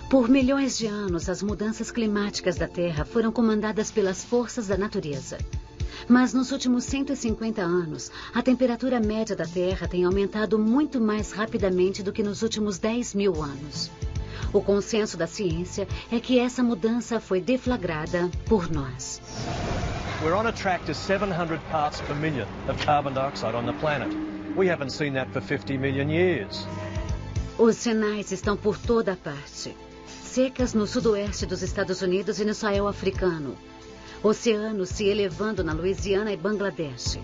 Por milhões de anos, as mudanças climáticas da Terra foram comandadas pelas forças da natureza. Mas nos últimos 150 anos, a temperatura média da Terra tem aumentado muito mais rapidamente do que nos últimos 10.000 anos. O consenso da ciência é que essa mudança foi deflagrada por nós. We're on a track to 700 parts per million of carbon dioxide on the planet. We haven't seen that for 50 million years. Os sinais estão por toda parte. Secas no sudoeste dos Estados Unidos e no Saara africano. Oceanos se elevando na Louisiana e Bangladesh.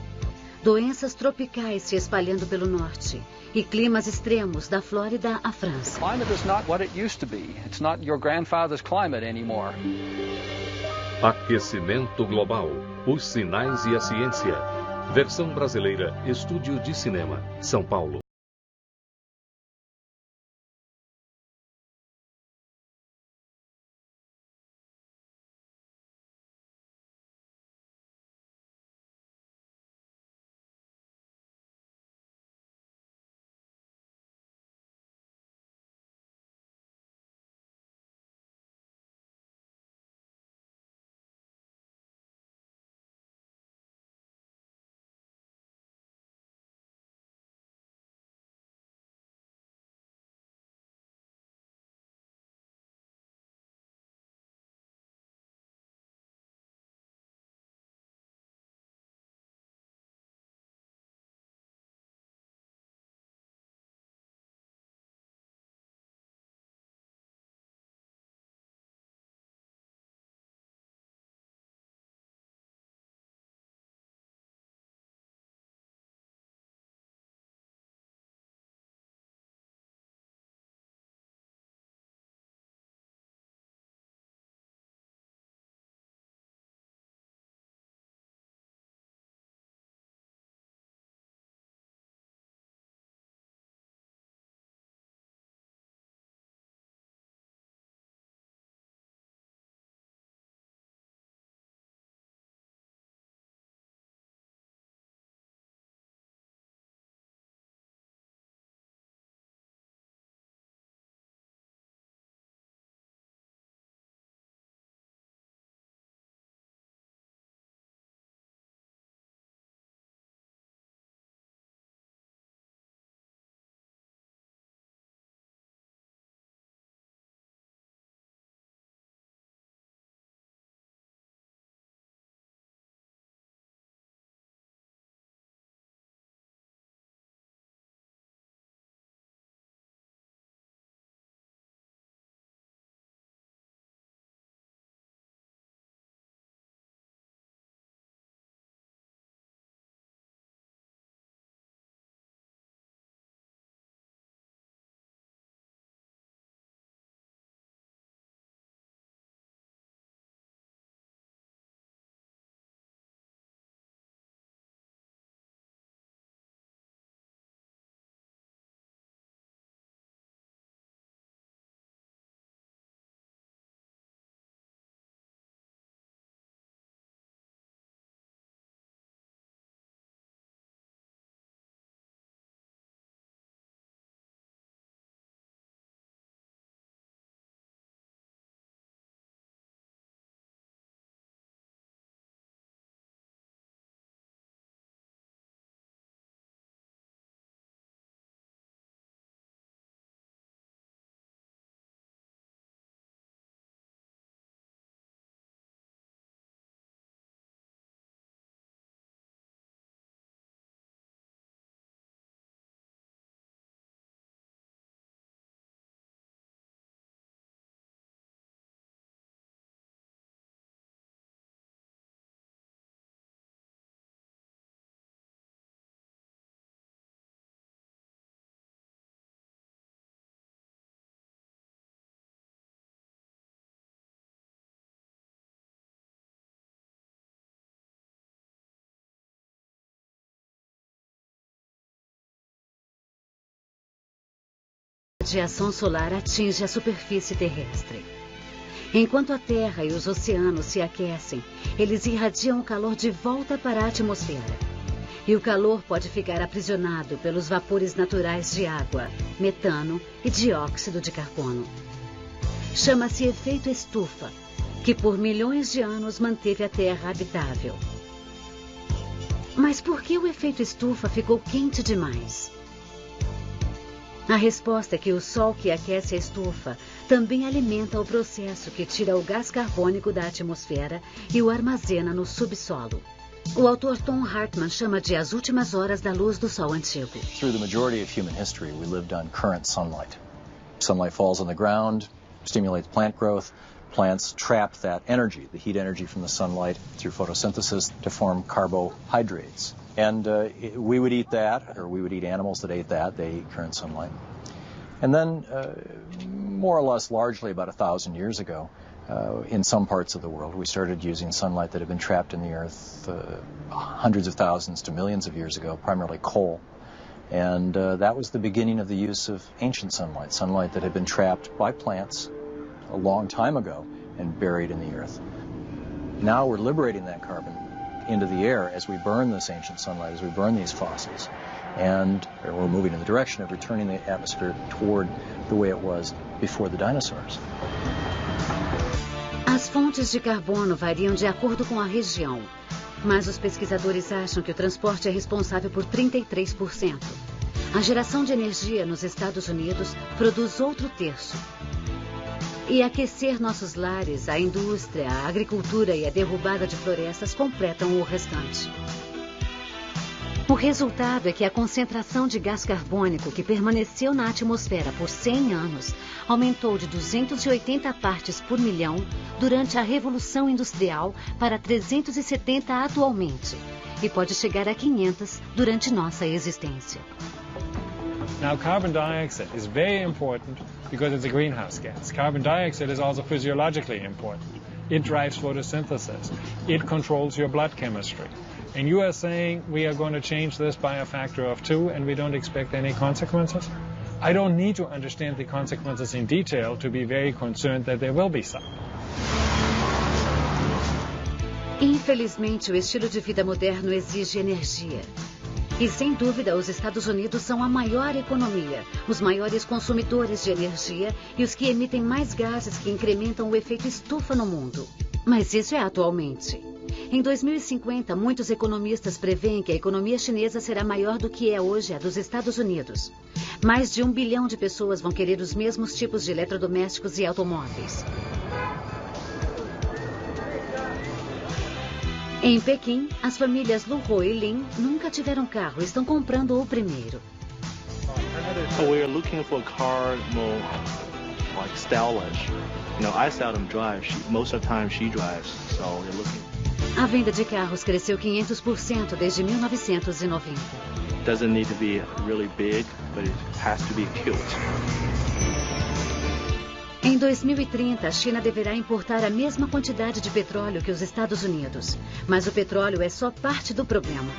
Doenças tropicais se espalhando pelo norte. E climas extremos da Flórida à França. Climate is not what it used to be. It's not your grandfather's climate anymore. Aquecimento global. Os sinais e a ciência. Versão brasileira. Estúdio de Cinema. São Paulo. A radiação solar atinge a superfície terrestre. Enquanto a Terra e os oceanos se aquecem, eles irradiam o calor de volta para a atmosfera. E o calor pode ficar aprisionado pelos vapores naturais de água, metano e dióxido de carbono. chama-se efeito estufa, que por milhões de anos manteve a Terra habitável. Mas por que o efeito estufa ficou quente demais? A resposta é que o Sol que aquece a estufa também alimenta o processo que tira o gás carbônico da atmosfera e o armazena no subsolo. O autor Tom Hartman chama de as últimas horas da luz do Sol antigo. Through the majority of human history, we lived on current sunlight. Sunlight falls on the ground, stimulates plant growth. Plants trap that energy, the heat energy from the sunlight, through photosynthesis to form carbohydrates. And we would eat that, or we would eat animals that ate that. They ate current sunlight. And then, more or less largely about 1,000 years ago, in some parts of the world, we started using sunlight that had been trapped in the earth hundreds of thousands to millions of years ago, primarily coal. And that was the beginning of the use of ancient sunlight, sunlight that had been trapped by plants a long time ago and buried in the earth. Now we're liberating that carbon into the air as we burn this ancient sunlight, as we burn these fossils. And we're moving in the direction of returning the atmosphere toward the way it was before the dinosaurs. As fontes de carbono variam de acordo com a região, mas os pesquisadores acham que o transporte é responsável por 33%. A geração de energia nos Estados Unidos produz outro terço. E aquecer nossos lares, a indústria, a agricultura e a derrubada de florestas completam o restante. O resultado é que a concentração de gás carbônico que permaneceu na atmosfera por 100 anos aumentou de 280 partes por milhão durante a Revolução Industrial para 370 atualmente e pode chegar a 500 durante nossa existência. Now, carbon dioxide is very important because it's a greenhouse gas. Carbon dioxide is also physiologically important. It drives photosynthesis. It controls your blood chemistry. And you are saying we are going to change this by a factor of 2 and we don't expect any consequences? I don't need to understand the consequences in detail to be very concerned that there will be some. Infelizmente, o estilo de vida moderno exige energia. E, sem dúvida, os Estados Unidos são a maior economia, os maiores consumidores de energia e os que emitem mais gases que incrementam o efeito estufa no mundo. Mas isso é atualmente. Em 2050, muitos economistas preveem que a economia chinesa será maior do que é hoje a dos Estados Unidos. Mais de 1 bilhão de pessoas vão querer os mesmos tipos de eletrodomésticos e automóveis. Em Pequim, as famílias Lu Ho e Lin nunca tiveram carro e estão comprando o primeiro. We are looking for a car more like stylish. You know, I seldom drive. Most of the time she drives, so we're looking. A venda de carros cresceu 500% desde 1990. Doesn't need to be really big, but it has to be cute. Em 2030, a China deverá importar a mesma quantidade de petróleo que os Estados Unidos. Mas o petróleo é só parte do problema.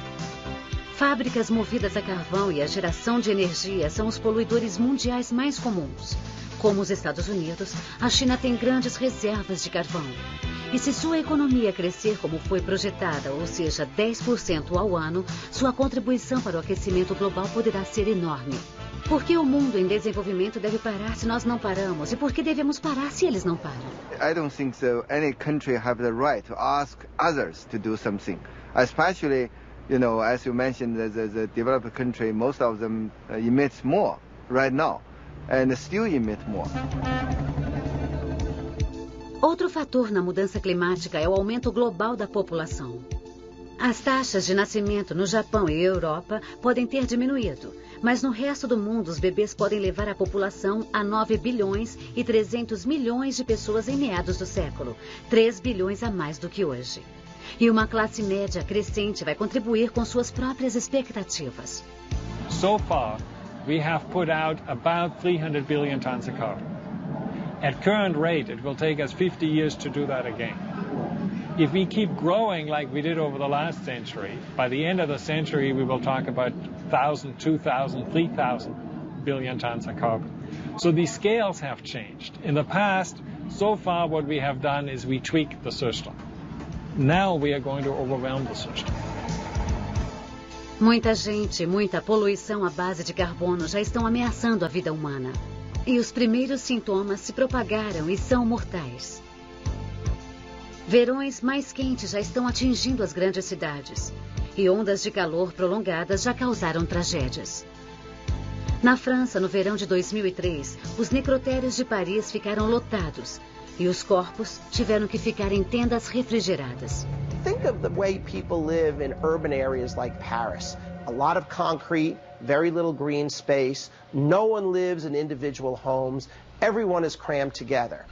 Fábricas movidas a carvão e a geração de energia são os poluidores mundiais mais comuns. Como os Estados Unidos, a China tem grandes reservas de carvão. E se sua economia crescer como foi projetada, ou seja, 10% ao ano, sua contribuição para o aquecimento global poderá ser enorme. Por que o mundo em desenvolvimento deve parar se nós não paramos? E por que devemos parar se eles não param? I don't think so. Any country have the right to ask others to do something. Especially, you know, as you mentioned, the developed country, most of them emit more right now, and still emit more. Outro fator na mudança climática é o aumento global da população. As taxas de nascimento no Japão e Europa podem ter diminuído, mas no resto do mundo os bebês podem levar a população a 9 bilhões e 300 milhões de pessoas em meados do século, 3 bilhões a mais do que hoje. E uma classe média crescente vai contribuir com suas próprias expectativas. So far, we have put out about 300 billion tons of carbon. At current rate, it will take us 50 years to do that again. If we keep growing like we did over the last century, by the end of the century we will talk about 1,000, 2,000, 3,000 billion tons of carbon. So the scales have changed. In the past, so far what we have done is we tweaked the system. Now we are going to overwhelm the system. Muita gente, muita poluição à base de carbono já estão ameaçando a vida humana. E os primeiros sintomas se propagaram e são mortais. Verões mais quentes já estão atingindo as grandes cidades. E ondas de calor prolongadas já causaram tragédias. Na França, no verão de 2003, os necrotérios de Paris ficaram lotados. E os corpos tiveram que ficar em tendas refrigeradas. Think of the way people live in urban areas like Paris. A lot of concrete, very little green space. No one lives in individual homes. Everyone is crammed together.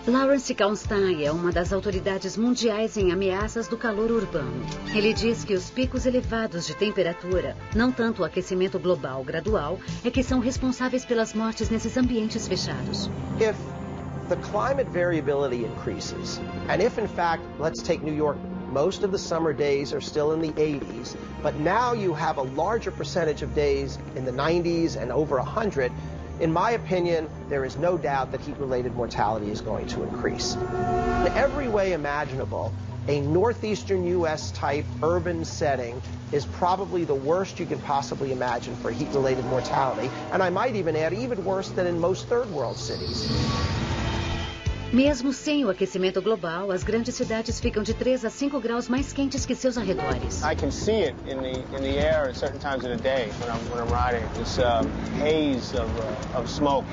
Lawrence Kaunstein é uma das autoridades mundiais em ameaças do calor urbano. Ele diz que os picos elevados de temperatura, não tanto o aquecimento global gradual, é que são responsáveis pelas mortes nesses ambientes fechados. If the climate variability increases, and if in fact, let's take New York, most of the summer days are still in the 80s, but now you have a larger percentage of days in the 90s and over 100, in my opinion, there is no doubt that heat-related mortality is going to increase. In every way imaginable, a northeastern U.S. type urban setting is probably the worst you can possibly imagine for heat-related mortality, and I might even add even worse than in most third world cities. Mesmo sem o aquecimento global, as grandes cidades ficam de 3 a 5 graus mais quentes que seus arredores. I can see it in the air at certain times of the day when I'm riding. This haze of smoke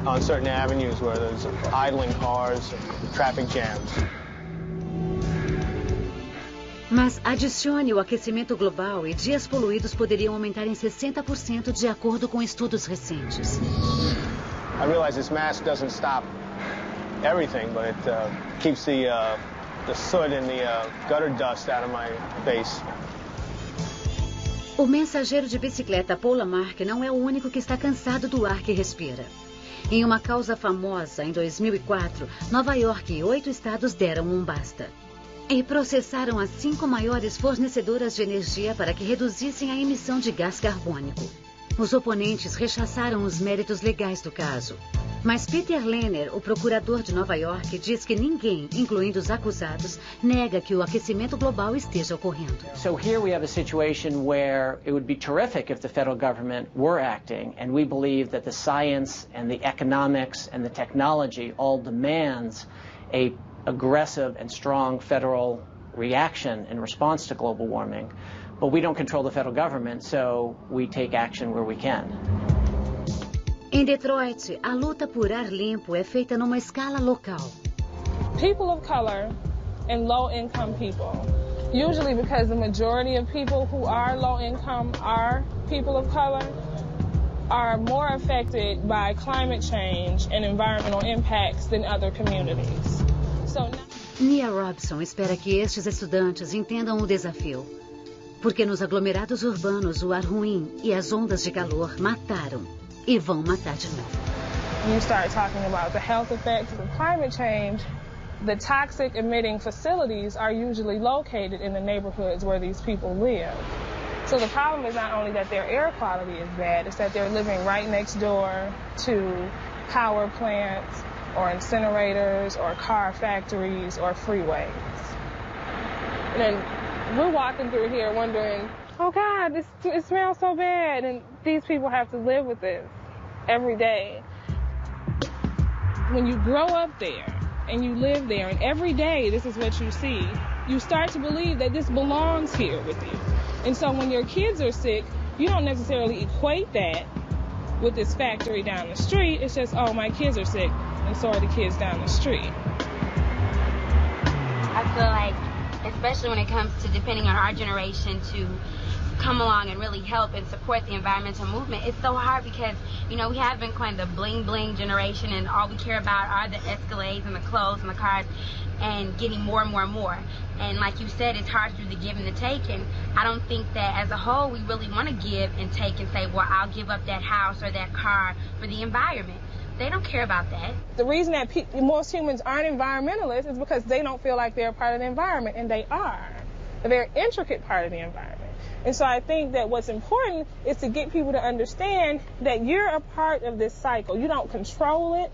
on certain avenues where there's idling cars, traffic jams. Mas adicione o aquecimento global e dias poluídos poderiam aumentar em 60% de acordo com estudos recentes. I realize this mask doesn't stop everything, but it keeps the soot and the gutter dust out of my face. O mensageiro de bicicleta Paul Lamarck não é o único que está cansado do ar que respira. Em uma causa famosa, em 2004, Nova York e 8 estados deram um basta. E processaram as 5 maiores fornecedoras de energia para que reduzissem a emissão de gás carbônico. Os oponentes rechaçaram os méritos legais do caso. Mas Peter Lehner, o procurador de Nova York, diz que ninguém, incluindo os acusados, nega que o aquecimento global esteja ocorrendo. So here we have a situation where it would be terrific if the federal government were acting, and we believe that the science and the economics and the technology all demands a aggressive and strong federal reaction in response to global warming. But we don't control the federal government, so we take action where we can. Em Detroit, a luta por ar limpo é feita numa escala local. People of color and low-income people, usually because the majority of people who are low-income are people of color, are more affected by climate change and environmental impacts than other communities. So now... Nia Robson espera que estes estudantes entendam o desafio. Porque nos aglomerados urbanos o ar ruim e as ondas de calor mataram. E vão matar de novo. You start talking about the health effects of climate change, the toxic emitting facilities are usually located in the neighborhoods where these people live. So the problem is not only that their air quality is bad, it's that they're living right next door to power plants or incinerators or car factories or freeways. And then we're walking through here wondering, oh God, it smells so bad, and these people have to live with this every day. When you grow up there and you live there and every day this is what you see, you start to believe that this belongs here with you. And so when your kids are sick, you don't necessarily equate that with this factory down the street. It's just, oh, my kids are sick, and so are the kids down the street. I feel like, especially when it comes to depending on our generation to come along and really help and support the environmental movement, it's so hard because, you know, we have been kind of the bling bling generation and all we care about are the Escalades and the clothes and the cars and getting more and more and more. And like you said, it's hard through the give and the take, and I don't think that as a whole we really want to give and take and say, well, I'll give up that house or that car for the environment. They don't care about that. The reason that most humans aren't environmentalists is because they don't feel like they're a part of the environment, and they are. They're an intricate part of the environment. And so I think that what's important is to get people to understand that you're a part of this cycle. You don't control it.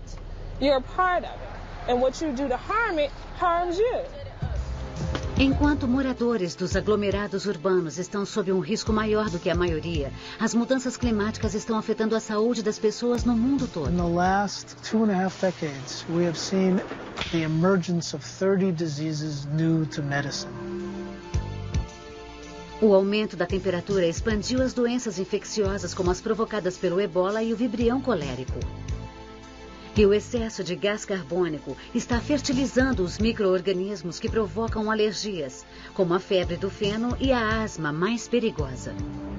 You're a part of it. And what you do to harm it harms you. Enquanto moradores dos aglomerados urbanos estão sob um risco maior do que a maioria, as mudanças climáticas estão afetando a saúde das pessoas no mundo todo. In the last 2.5 decades, we have seen the emergence of 30 diseases new to medicine. O aumento da temperatura expandiu as doenças infecciosas como as provocadas pelo ebola e o vibrião colérico. E o excesso de gás carbônico está fertilizando os micro-organismos que provocam alergias, como a febre do feno e a asma mais perigosa.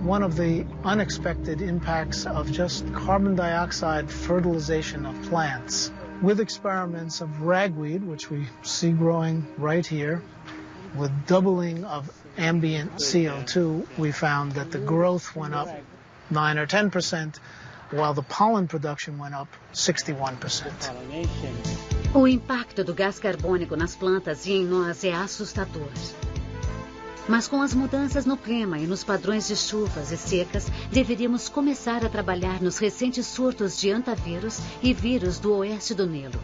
One of the unexpected impacts of just carbon dioxide fertilization of plants. With experiments of ragweed, which we see growing right here, with doubling of ambient CO2, we found that the growth went up 9 or 10%, while the pollen production went up 61%. O impacto do gás carbônico nas plantas e em nós é assustador. Mas com as mudanças no clima e nos padrões de chuvas e secas, deveríamos começar a trabalhar nos recentes surtos de antavírus e vírus do oeste do Nilo.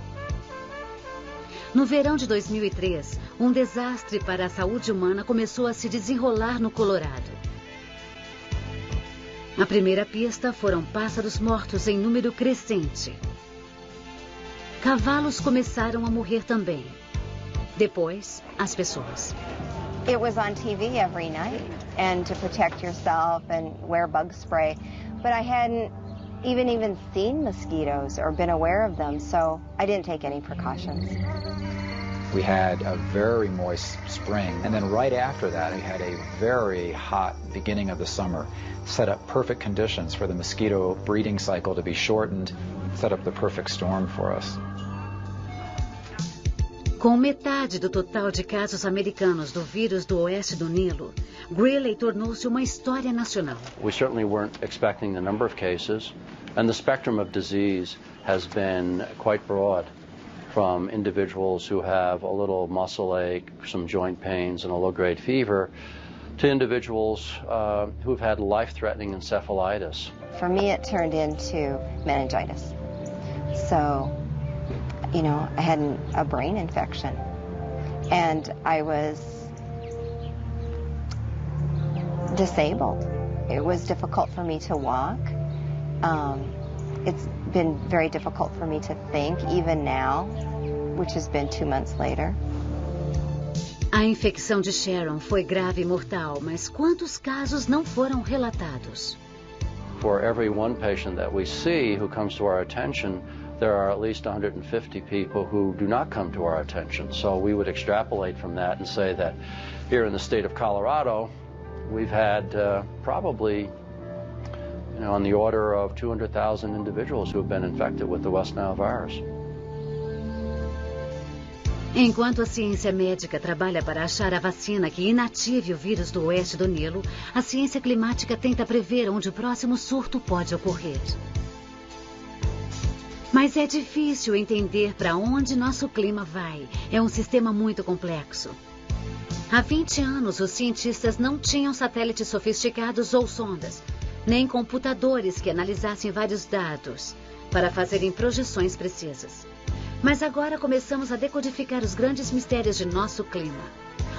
No verão de 2003, um desastre para a saúde humana começou a se desenrolar no Colorado. A primeira pista foram pássaros mortos em número crescente. Cavalos começaram a morrer também. Depois, as pessoas. It was on TV every night, and to protect yourself and wear bug spray. But I hadn't even seen mosquitoes or been aware of them, so I didn't take any precautions. We had a very moist spring, and then right after that, we had a very hot beginning of the summer. Set up perfect conditions for the mosquito breeding cycle to be shortened, set up the perfect storm for us. Com metade do total de casos americanos do vírus do oeste do Nilo, Greeley tornou-se uma história nacional. We certainly weren't expecting the number of cases, and the spectrum of disease has been quite broad, from individuals who have a little muscle ache, some joint pains, and a low-grade fever, to individuals who've had life-threatening encephalitis. For me, it turned into meningitis. So, you know, I had a brain infection, and I was disabled. It was difficult for me to walk. It's been very difficult for me to think, even now, which has been 2 months later. A infecção de Sharon foi grave e mortal, mas quantos casos não foram relatados? For every one patient that we see who comes to our attention, there are at least 150 people who do not come to our attention. So we would extrapolate from that and say that here in the state of Colorado, we've had probably on the order of 200,000 individuals who have been infected with the West Nile virus. Enquanto a ciência médica trabalha para achar a vacina que inative o vírus do oeste do Nilo, a ciência climática tenta prever onde o próximo surto pode ocorrer. Mas é difícil entender para onde nosso clima vai. É um sistema muito complexo. Há 20 anos, os cientistas não tinham satélites sofisticados ou sondas, nem computadores que analisassem vários dados para fazerem projeções precisas. Mas agora começamos a decodificar os grandes mistérios de nosso clima.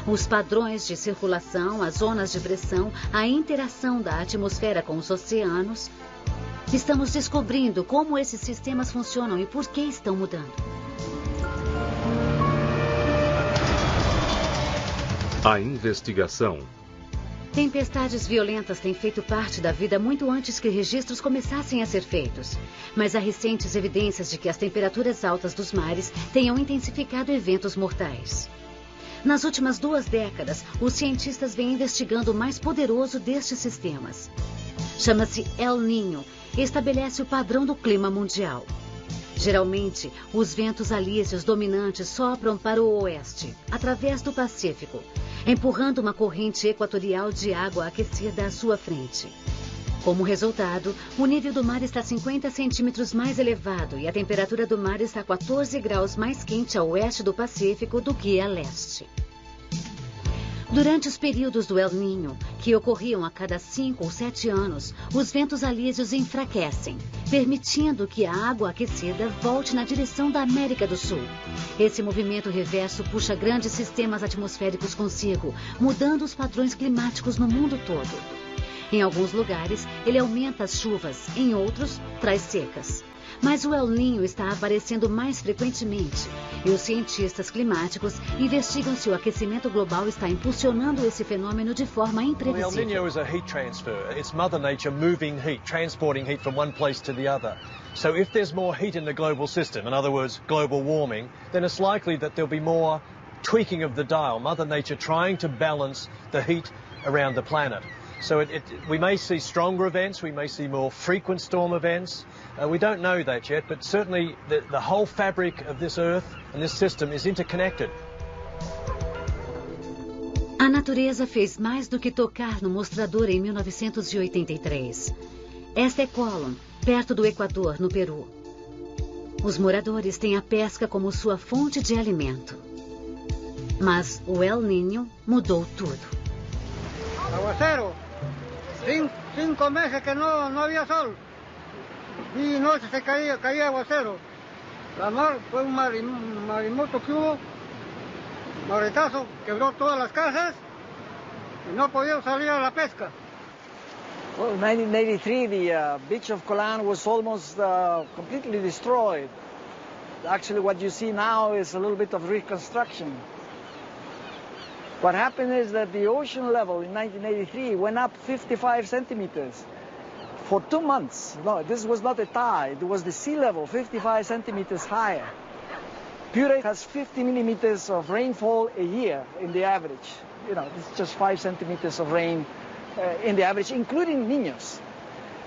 Os padrões de circulação, as zonas de pressão, a interação da atmosfera com os oceanos. Estamos descobrindo como esses sistemas funcionam e por que estão mudando. A investigação. Tempestades violentas têm feito parte da vida muito antes que registros começassem a ser feitos. Mas há recentes evidências de que as temperaturas altas dos mares tenham intensificado eventos mortais. Nas últimas 2 décadas, os cientistas vêm investigando o mais poderoso destes sistemas. Chama-se El Niño e estabelece o padrão do clima mundial. Geralmente, os ventos alísios dominantes sopram para o oeste, através do Pacífico, empurrando uma corrente equatorial de água aquecida à sua frente. Como resultado, o nível do mar está 50 centímetros mais elevado e a temperatura do mar está 14 graus mais quente a oeste do Pacífico do que a leste. Durante os períodos do El Niño, que ocorriam a cada 5 ou 7 anos, os ventos alísios enfraquecem, permitindo que a água aquecida volte na direção da América do Sul. Esse movimento reverso puxa grandes sistemas atmosféricos consigo, mudando os padrões climáticos no mundo todo. Em alguns lugares, ele aumenta as chuvas, em outros, traz secas. Mas o El Niño está aparecendo mais frequentemente e os cientistas climáticos investigam se o aquecimento global está impulsionando esse fenômeno de forma imprevisível. The El Niño is a heat transfer. It's Mother Nature moving heat, transporting heat from one place to the other. So if there's more heat in the global system, in other words, global warming, then it's likely that there'll be more tweaking of the dial, Mother Nature trying to balance the heat around the planet. So we may see stronger events, we may see more frequent storm events. We don't know that yet, but certainly the whole fabric of this Earth and this system is interconnected. A natureza fez mais do que tocar no mostrador em 1983. Esta é Colón, perto do Equador, no Peru. Os moradores têm a pesca como sua fonte de alimento. Mas o El Niño mudou tudo. Aguacero. 5 meses que no había sol. Y noche se caía aguacero. La mar fue un maremoto que hubo, maretazo, quebró todas las casas y no podíamos salir a la pesca. Well, in 1983, the beach of Colón was almost completely destroyed. Actually, what you see now is a little bit of reconstruction. What happened is that the ocean level in 1983 went up 55 centimeters for 2 months. No, this was not a tide. It was the sea level 55 centimeters higher. Puré has 50 millimeters of rainfall a year in the average. You know, it's just 5 centimeters of rain in the average, including Niños.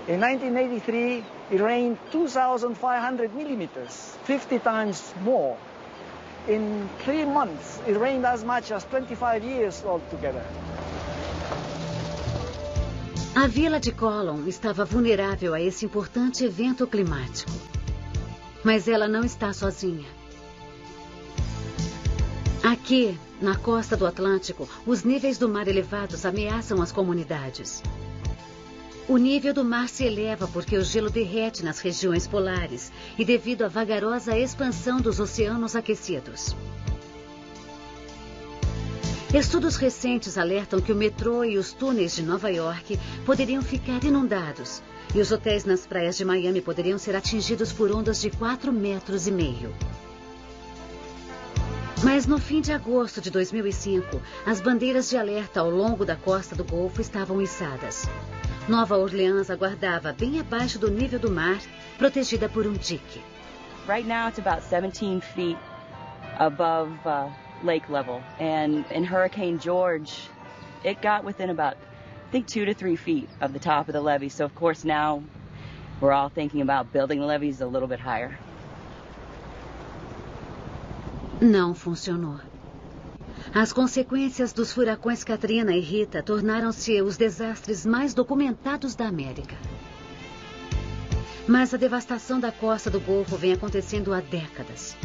In 1983, it rained 2,500 millimeters, 50 times more. In 3 months, it rained as much as 25 years altogether. A vila de Colón estava vulnerável a esse importante evento climático. Mas ela não está sozinha. Aqui, na costa do Atlântico, os níveis do mar elevados ameaçam as comunidades. O nível do mar se eleva porque o gelo derrete nas regiões polares e devido à vagarosa expansão dos oceanos aquecidos. Estudos recentes alertam que o metrô e os túneis de Nova York poderiam ficar inundados e os hotéis nas praias de Miami poderiam ser atingidos por ondas de 4,5 metros. Mas no fim de agosto de 2005, as bandeiras de alerta ao longo da costa do Golfo estavam içadas. Nova Orleans aguardava bem abaixo do nível do mar, protegida por dique. Right now it's about 17 feet above lake level, and in Hurricane George, it got within about, I think, 2 to 3 feet of the top of the levee. So of course now we're all thinking about building the levees a little bit higher. Não funcionou. As consequências dos furacões Katrina e Rita tornaram-se os desastres mais documentados da América. Mas a devastação da costa do Golfo vem acontecendo há décadas.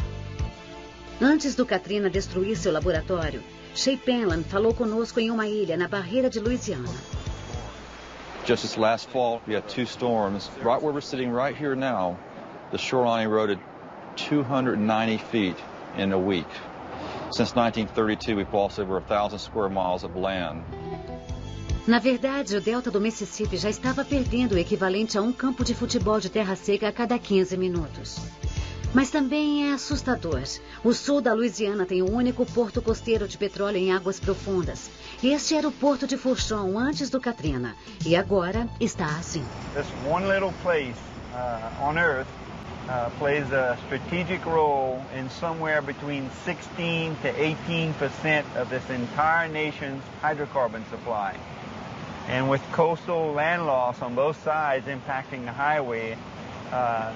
Antes do Katrina destruir seu laboratório, Shea Penland falou conosco em uma ilha na barreira de Louisiana. Just this last fall, we had 2 storms. Right where we're sitting right here now, the shoreline eroded 290 feet in a week. Since 1932, we've lost over 1,000 square miles of land. Na verdade, o delta do Mississippi já estava perdendo o equivalente a um campo de futebol de terra seca a cada 15 minutos. Mas também é assustador. O sul da Louisiana tem o único porto costeiro de petróleo em águas profundas. Este era o porto de Fourchon antes do Katrina. E agora está assim. This one little place on Earth plays a strategic role in somewhere between 16 to 18% of this entire nation's hydrocarbon supply. And with coastal land loss on both sides impacting the highway,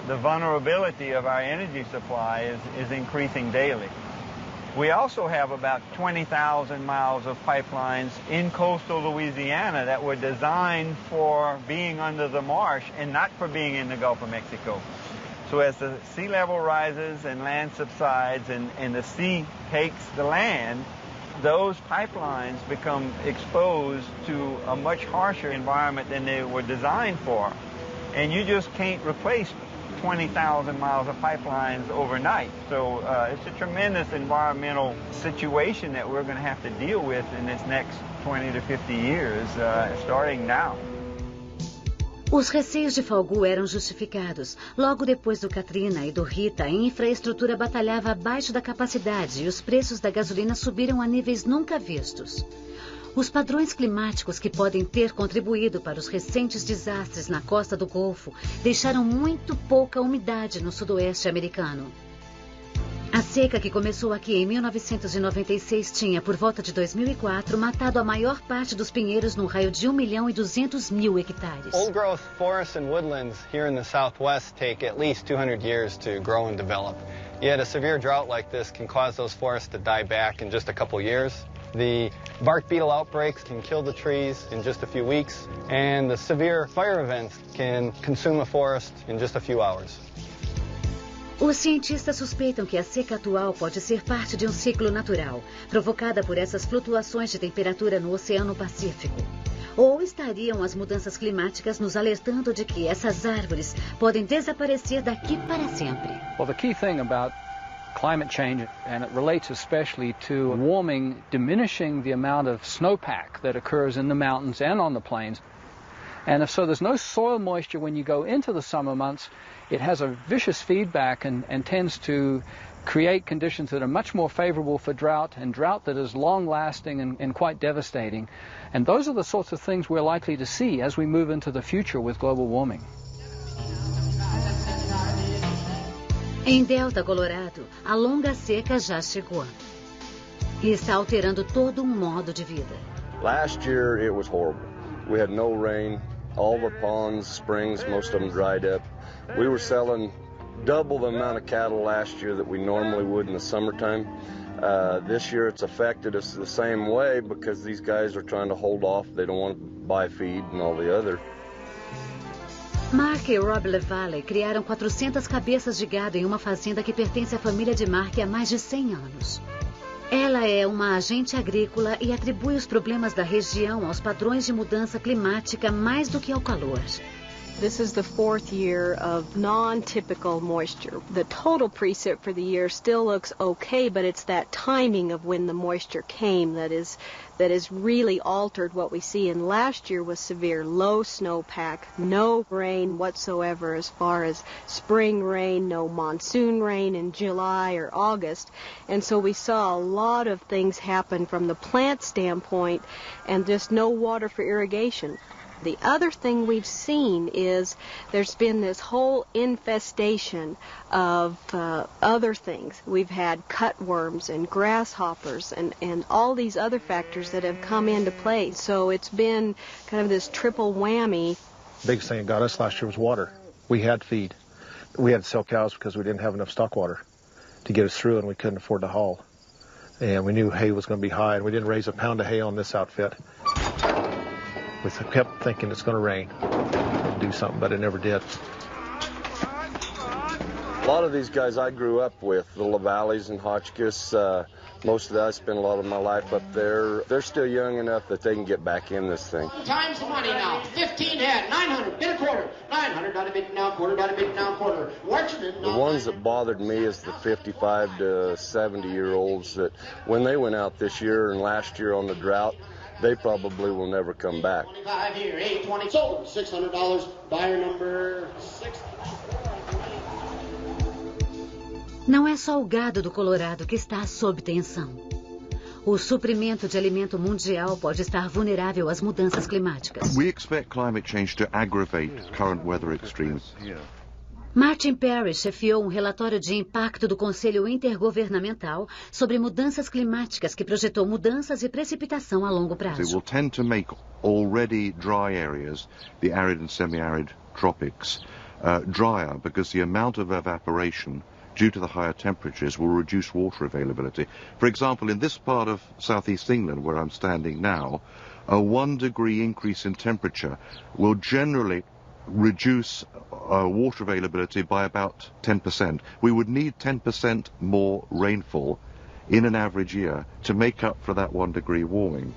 the vulnerability of our energy supply is increasing daily. We also have about 20,000 miles of pipelines in coastal Louisiana that were designed for being under the marsh and not for being in the Gulf of Mexico. So as the sea level rises and land subsides and the sea takes the land, those pipelines become exposed to a much harsher environment than they were designed for. And you just can't replace 20,000 miles of pipelines overnight. So it's a tremendous environmental situation that we're going to have to deal with in this next 20 to 50 years, starting now. Os receios de Falgout eram justificados. Logo depois do Katrina e do Rita, a infraestrutura batalhava abaixo da capacidade e os preços da gasolina subiram a níveis nunca vistos. Os padrões climáticos que podem ter contribuído para os recentes desastres na costa do Golfo deixaram muito pouca umidade no sudoeste americano. A seca que começou aqui em 1996 tinha, por volta de 2004, matado a maior parte dos pinheiros num raio de 1.200.000 hectares. Old-growth forests and woodlands here in the Southwest take at least 200 years to grow and develop. Yet a severe drought like this can cause those forests to die back in just a couple years. The bark beetle outbreaks can kill the trees in just a few weeks, and the severe fire events can consume a forest in just a few hours. Os cientistas suspeitam que a seca atual pode ser parte de um ciclo natural, provocada por essas flutuações de temperatura no Oceano Pacífico. Ou estariam as mudanças climáticas nos alertando de que essas árvores podem desaparecer daqui para sempre? Well, the key thing about climate change, and it relates especially to warming, diminishing the amount of snowpack that occurs in the mountains and on the plains. And so there's no soil moisture when you go into the summer months. It has a vicious feedback and tends to create conditions that are much more favorable for drought, and drought that is long-lasting and quite devastating. And those are the sorts of things we're likely to see as we move into the future with global warming. Em Delta, Colorado, a longa seca já chegou e está alterando todo modo de vida. Last year it was horrible. We had no rain. All the ponds, springs, most of them dried up. We were selling double the amount of cattle last year that we normally would in the summertime. This year it's affected us the same way because these guys are trying to hold off. They don't want to buy feed and all the other. Mark e Rob LaValle criaram 400 cabeças de gado em uma fazenda que pertence à família de Mark há mais de 100 anos. Ela é uma agente agrícola e atribui os problemas da região aos padrões de mudança climática mais do que ao calor. This is the fourth year of non-typical moisture. The total precip for the year still looks okay, but it's that timing of when the moisture came that is really altered what we see. And last year was severe, low snowpack, no rain whatsoever as far as spring rain, no monsoon rain in July or August. And so we saw a lot of things happen from the plant standpoint and just no water for irrigation. The other thing we've seen is there's been this whole infestation of other things. We've had cutworms and grasshoppers and all these other factors that have come into play. So it's been kind of this triple whammy. Biggest thing that got us last year was water. We had feed. We had to sell cows because we didn't have enough stock water to get us through, and we couldn't afford to haul. And we knew hay was going to be high, and we didn't raise a pound of hay on this outfit. We kept thinking it's going to rain and do something, but it never did. A lot of these guys I grew up with, the LaValles and Hotchkiss, most of that I spent a lot of my life up there. They're still young enough that they can get back in this thing. Times the money now. 15 head, 900, bid a quarter. 900, not a bid now, quarter, not a bid now, quarter. Washington. The ones that bothered me is the 55 to 70-year-olds that when they went out this year and last year on the drought, they probably will never come back. 25 here, 820 sold, $600. Buyer number 6. Não é só o gado do Colorado que está sob tensão. O suprimento de alimento mundial pode estar vulnerável às mudanças climáticas. We expect climate change to aggravate current weather extremes. Martin Perry chefiou um relatório de impacto do Conselho Intergovernamental sobre mudanças climáticas que projetou mudanças de precipitação a longo prazo. It will tend to make already dry areas, the arid and semi-arid tropics, drier because the amount of evaporation due to the higher temperatures will reduce water availability. For example, in this part of southeast England where I'm standing now, a 1 degree increase in temperature will generally reduce water availability by about 10%. We would need 10% more rainfall in an average year to make up for that 1 degree warming.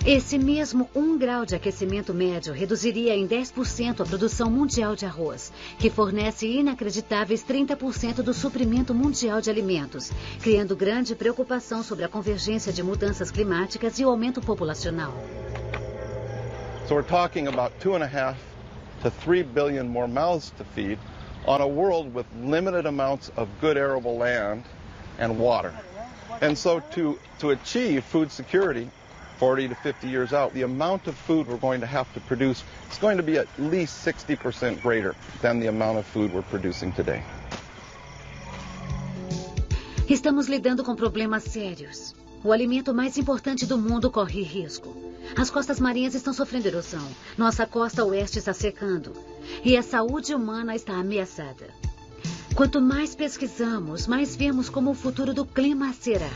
Esse mesmo 1 grau de aquecimento médio reduziria em 10% a produção mundial de arroz, que fornece inacreditáveis 30% do suprimento mundial de alimentos, criando grande preocupação sobre a convergência de mudanças climáticas e o aumento populacional. So we're talking about 2.5 to 3 billion more mouths to feed on a world with limited amounts of good arable land and water. And so to achieve food security 40 to 50 years out, the amount of food we're going to have to produce is going to be at least 60% greater than the amount of food we're producing today. Estamos lidando com problemas sérios. O alimento mais importante do mundo corre risco. As costas marinhas estão sofrendo erosão. Nossa costa oeste está secando. E a saúde humana está ameaçada. Quanto mais pesquisamos, mais vemos como o futuro do clima será.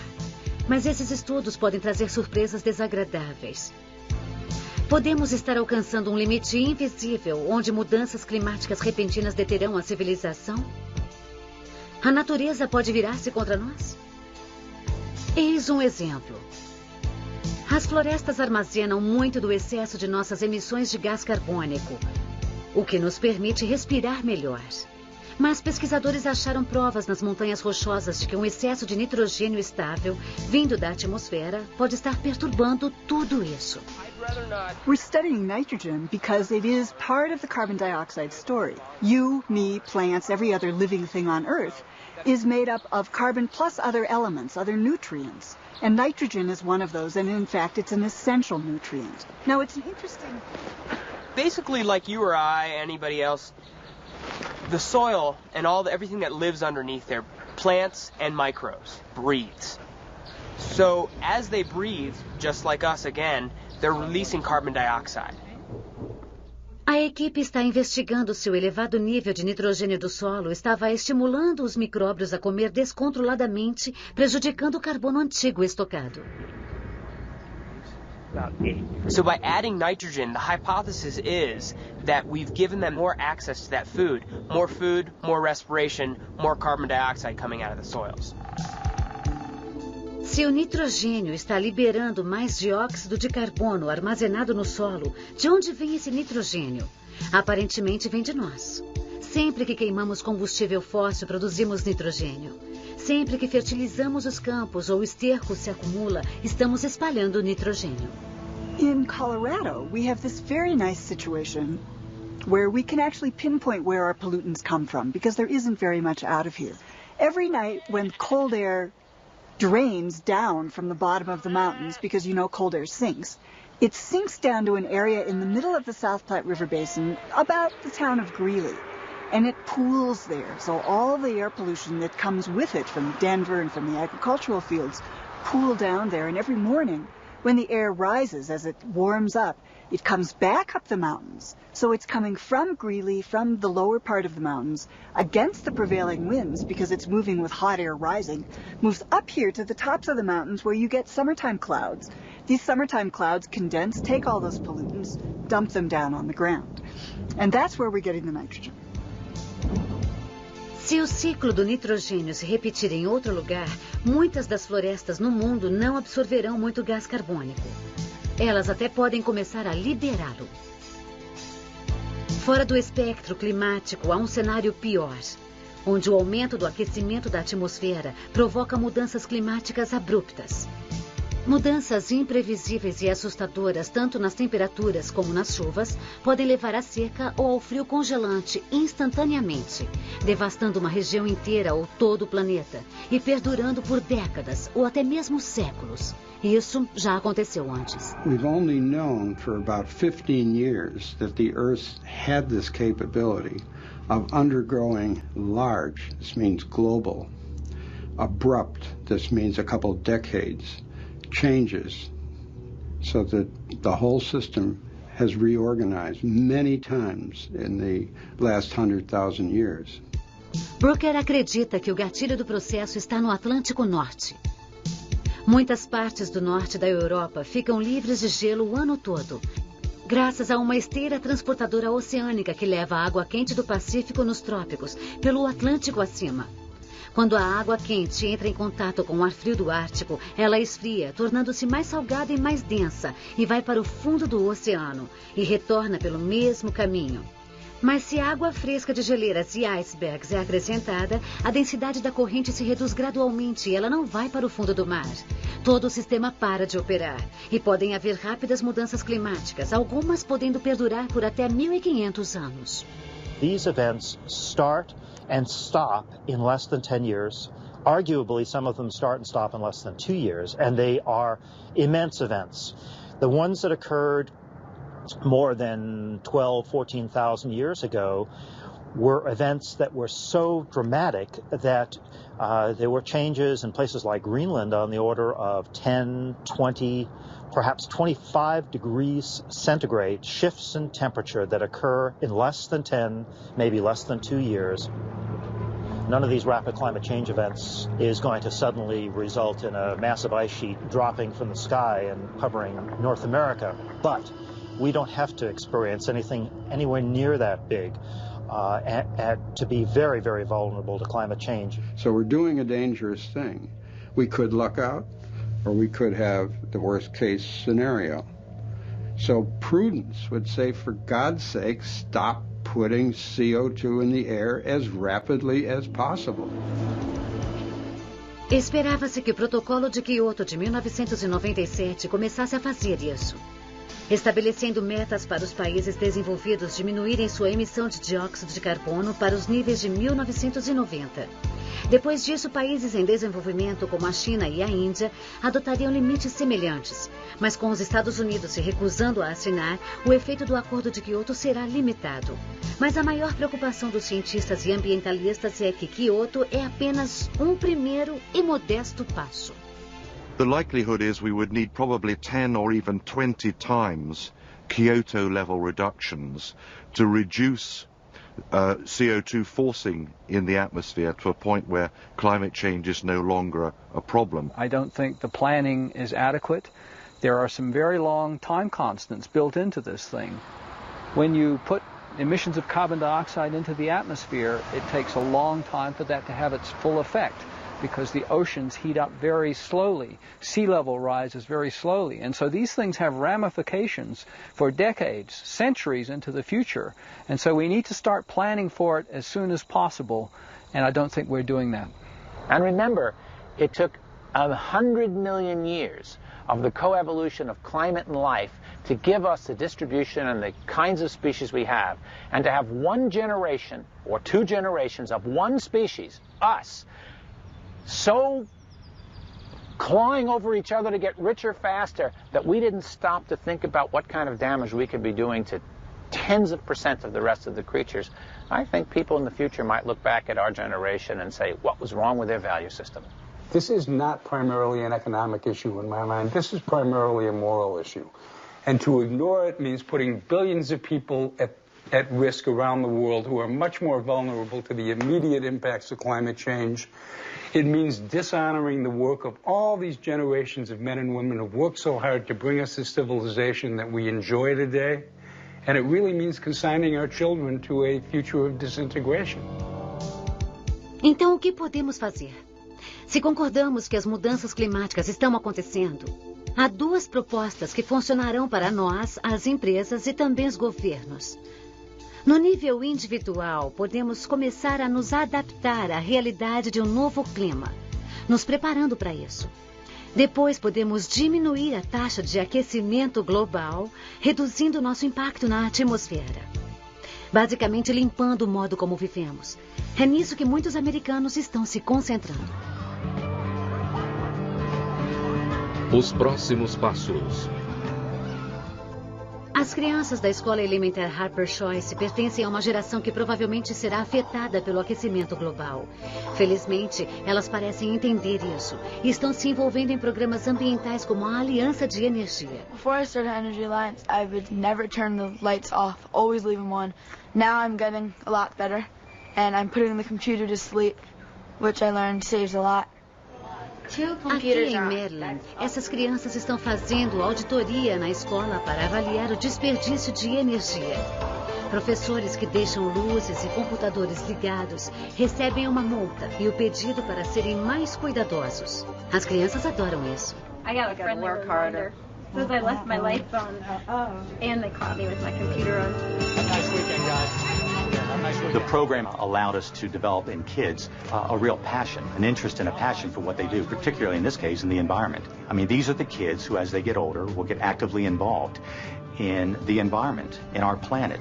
Mas esses estudos podem trazer surpresas desagradáveis. Podemos estar alcançando um limite invisível, onde mudanças climáticas repentinas deterão a civilização? A natureza pode virar-se contra nós? Eis um exemplo. As florestas armazenam muito do excesso de nossas emissões de gás carbônico, o que nos permite respirar melhor. Mas pesquisadores acharam provas nas montanhas rochosas de que um excesso de nitrogênio estável, vindo da atmosfera, pode estar perturbando tudo isso. We're studying nitrogen because it is part of the carbon dioxide story. You, me, plants, every other living thing on Earth is made up of carbon plus other elements, other nutrients. And nitrogen is one of those, and in fact, it's an essential nutrient. Now, it's an interesting... Basically, like you or I, anybody else, the soil and everything that lives underneath there, plants and microbes, breathes. So as they breathe, just like us again, they're releasing carbon dioxide. A equipe está investigando se o elevado nível de nitrogênio do solo estava estimulando os micróbios a comer descontroladamente, prejudicando o carbono antigo estocado. So by adding nitrogen, the hypothesis is that we've given them more access to that food, more respiration, more carbon dioxide coming out of the soils. Se o nitrogênio está liberando mais dióxido de carbono armazenado no solo, de onde vem esse nitrogênio? Aparentemente vem de nós. Sempre que queimamos combustível fóssil, produzimos nitrogênio. Sempre que fertilizamos os campos ou o esterco se acumula, estamos espalhando nitrogênio. In Colorado, we have this very nice situation where we can actually pinpoint where our pollutants come from because there isn't very much out of here. Every night when cold air drains down from the bottom of the mountains, because you know cold air sinks, it sinks down to an area in the middle of the South Platte River Basin, about the town of Greeley. And it pools there. So all the air pollution that comes with it from Denver and from the agricultural fields pool down there. And every morning when the air rises, as it warms up, it comes back up the mountains. So it's coming from Greeley, from the lower part of the mountains, against the prevailing winds because it's moving with hot air rising, moves up here to the tops of the mountains where you get summertime clouds. These summertime clouds condense, take all those pollutants, dump them down on the ground. And that's where we're getting the nitrogen. Se o ciclo do nitrogênio se repetir em outro lugar, muitas das florestas no mundo não absorverão muito gás carbônico. Elas até podem começar a liberá-lo. Fora do espectro climático, há um cenário pior, onde o aumento do aquecimento da atmosfera provoca mudanças climáticas abruptas. Mudanças imprevisíveis e assustadoras, tanto nas temperaturas como nas chuvas, podem levar à seca ou ao frio congelante instantaneamente, devastando uma região inteira ou todo o planeta e perdurando por décadas ou até mesmo séculos. Isso já aconteceu antes. We've only known for about 15 years that the Earth had this capability of undergoing large, this means global, abrupt, this means a couple of decades, changes so that the whole system has reorganized many times in the last 100,000 years. Brooker acredita que o gatilho do processo está no Atlântico Norte. Muitas partes do norte da Europa ficam livres de gelo o ano todo, graças a uma esteira transportadora oceânica que leva a água quente do Pacífico nos trópicos, pelo Atlântico acima. Quando a água quente entra em contato com o ar frio do Ártico, ela esfria, tornando-se mais salgada e mais densa, e vai para o fundo do oceano, e retorna pelo mesmo caminho. Mas se a água fresca de geleiras e icebergs é acrescentada, a densidade da corrente se reduz gradualmente e ela não vai para o fundo do mar. Todo o sistema para de operar e podem haver rápidas mudanças climáticas, algumas podendo perdurar por até 1.500 anos. These events start and stop in less than 10 years. Arguably, some of them start and stop in less than 2 years, and they are immense events. The ones that occurred more than 14,000 years ago were events that were so dramatic that there were changes in places like Greenland on the order of 10, 20, perhaps 25 degrees centigrade shifts in temperature that occur in less than 10, maybe less than 2 years. None of these rapid climate change events is going to suddenly result in a massive ice sheet dropping from the sky and covering North America, but we don't have to experience anything anywhere near that big to be very, very vulnerable to climate change. So we're doing a dangerous thing. We could luck out, or we could have the worst case scenario. So prudence would say, for God's sake, stop putting CO2 in the air as rapidly as possible. Esperava-se que o Protocolo de Quioto de 1997 começasse a fazer isso, estabelecendo metas para os países desenvolvidos diminuírem sua emissão de dióxido de carbono para os níveis de 1990. Depois disso, países em desenvolvimento como a China e a Índia adotariam limites semelhantes, mas com os Estados Unidos se recusando a assinar, o efeito do Acordo de Quioto será limitado. Mas a maior preocupação dos cientistas e ambientalistas é que Quioto é apenas um primeiro e modesto passo. The likelihood is we would need probably 10 or even 20 times Kyoto level reductions to reduce CO2 forcing in the atmosphere to a point where climate change is no longer a problem. I don't think the planning is adequate. There are some very long time constants built into this thing. When you put emissions of carbon dioxide into the atmosphere, it takes a long time for that to have its full effect, because the oceans heat up very slowly, sea level rises very slowly, and so these things have ramifications for decades, centuries into the future, and so we need to start planning for it as soon as possible, and I don't think we're doing that. And remember, it took 100 million years of the coevolution of climate and life to give us the distribution and the kinds of species we have, and to have one generation or 2 generations of one species, us, so clawing over each other to get richer faster that we didn't stop to think about what kind of damage we could be doing to tens of % of the rest of the creatures. I think people in the future might look back at our generation and say, what was wrong with their value system? This is not primarily an economic issue in my mind. This is primarily a moral issue. And to ignore it means putting billions of people at risk around the world who are much more vulnerable to the immediate impacts of climate change. It means dishonoring the work of all these generations of men and women who've worked so hard to bring us the civilization that we enjoy today. And it really means consigning our children to a future of disintegration. Então, o que podemos fazer? Se concordamos que as mudanças climáticas estão acontecendo, há 2 propostas que funcionarão para nós, as empresas e também os governos. No nível individual, podemos começar a nos adaptar à realidade de um novo clima, nos preparando para isso. Depois, podemos diminuir a taxa de aquecimento global, reduzindo nosso impacto na atmosfera. Basicamente, limpando o modo como vivemos. É nisso que muitos americanos estão se concentrando. Os próximos passos. As crianças da escola elementar Harper Choice pertencem a uma geração que provavelmente será afetada pelo aquecimento global. Felizmente, elas parecem entender isso e estão se envolvendo em programas ambientais como a Aliança de Energia. Before I started Energy Alliance, I would never turn the lights off, always leave them on. Now I'm getting a lot better, and I'm putting the computer to sleep, which I learned saves a lot. Aqui em Maryland, essas crianças estão fazendo auditoria na escola para avaliar o desperdício de energia. Professores que deixam luzes e computadores ligados recebem uma multa e o pedido para serem mais cuidadosos. As crianças adoram isso. I got a friendly reminder. Because I left my light phone and they caught me with my computer on. Have a nice weekend, guys. The program allowed us to develop in kids a real passion, an interest and a passion for what they do, particularly in this case in the environment. I mean, these are the kids who, as they get older, will get actively involved in the environment, in our planet.